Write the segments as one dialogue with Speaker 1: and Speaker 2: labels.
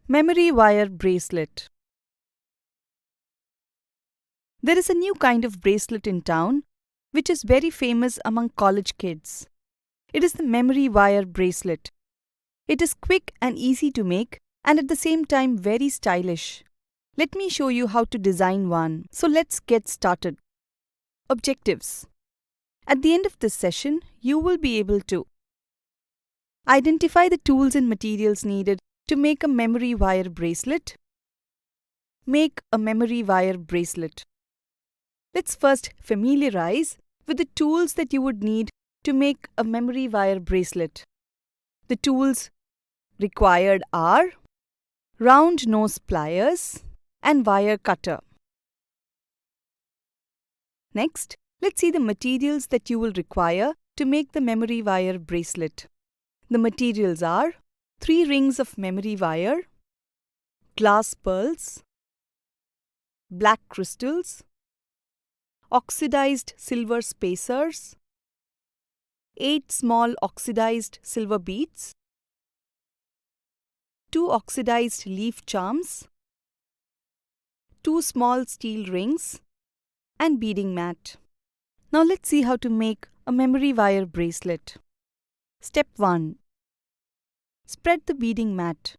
Speaker 1: Memory wire bracelet. There is a new kind of bracelet in town which is very famous among college kids. It is the memory wire bracelet. It is quick and easy to make and at the same time very stylish. Let me show you how to design one. So let's get started. Objectives. At the end of this session, you will be able to identify the tools and materials needed to make a memory wire bracelet. Make a memory wire bracelet. Let's first familiarize with the tools that you would need to make a memory wire bracelet. The tools required are round nose pliers and wire cutter. Next, let's see the materials that you will require to make the memory wire bracelet. The materials are 3 rings of memory wire, glass pearls, black crystals, oxidized silver spacers, 8 small oxidized silver beads, 2 oxidized leaf charms, 2 small steel rings, and beading mat. Now let's see how to make a memory wire bracelet. Step 1. Spread the beading mat.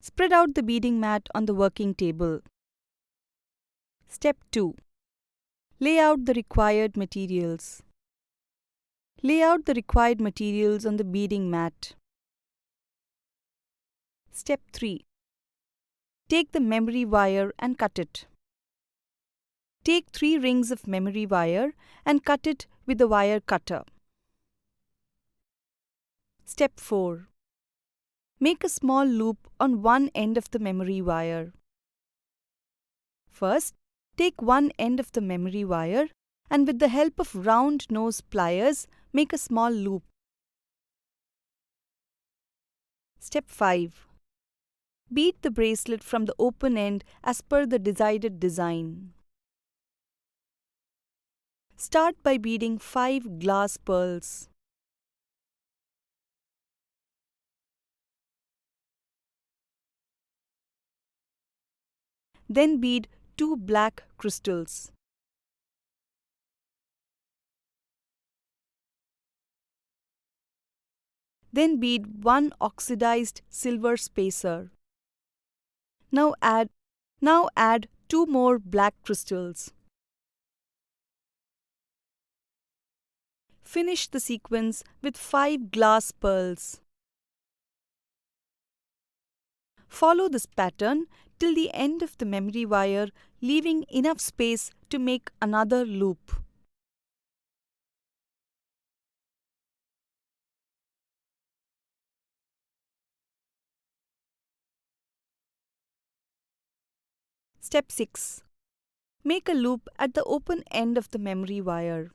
Speaker 1: Spread out the beading mat on the working table. Step 2. Lay out the required materials. Lay out the required materials on the beading mat. Step 3. Take the memory wire and cut it. Take 3 rings of memory wire and cut it with the wire cutter. Step 4. Make a small loop on one end of the memory wire. First, take one end of the memory wire and with the help of round nose pliers, make a small loop. Step 5. Bead the bracelet from the open end as per the desired design. Start by beading 5 glass pearls. Then bead 2 black crystals. Then bead 1 oxidized silver spacer. Now add 2 more black crystals. Finish the sequence with 5 glass pearls. Follow this pattern till the end of the memory wire, leaving enough space to make another loop. Step 6. Make a loop at the open end of the memory wire.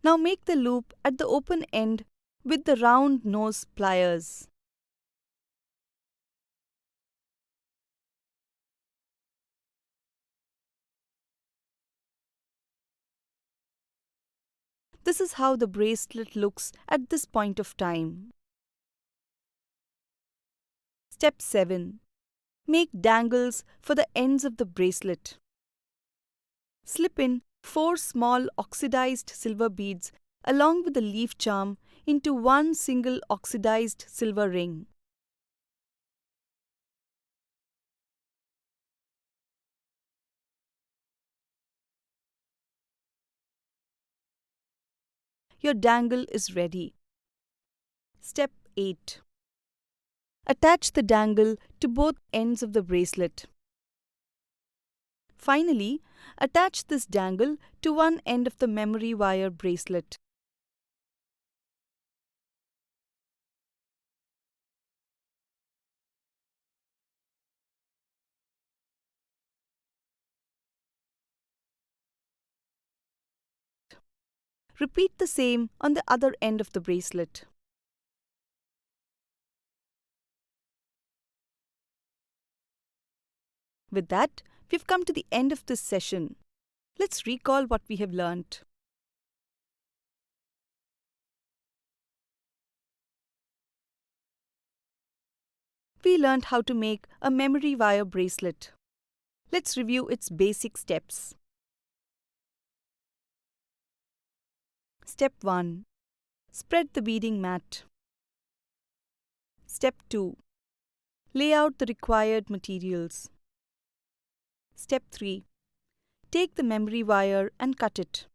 Speaker 1: Now make the loop at the open end with the round nose pliers. This is how the bracelet looks at this point of time. Step 7. Make dangles for the ends of the bracelet. Slip in 4 small oxidized silver beads along with the leaf charm into one single oxidized silver ring. Your dangle is ready. Step 8. Attach the dangle to both ends of the bracelet. Finally, attach this dangle to one end of the memory wire bracelet. Repeat the same on the other end of the bracelet. With that, we've come to the end of this session. Let's recall what we have learnt. We learned how to make a memory wire bracelet. Let's review its basic steps. Step 1. Spread the beading mat. Step 2. Lay out the required materials. Step 3. Take the memory wire and cut it.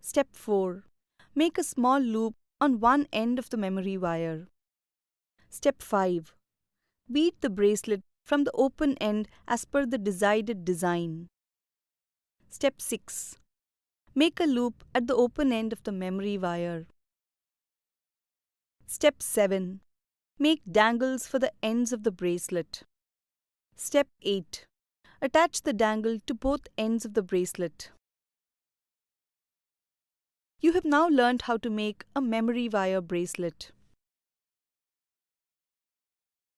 Speaker 1: Step 4. Make a small loop on one end of the memory wire. Step 5. Bead the bracelet from the open end as per the desired design. Step 6. Make a loop at the open end of the memory wire. Step 7. Make dangles for the ends of the bracelet. Step 8. Attach the dangle to both ends of the bracelet. You have now learned how to make a memory wire bracelet.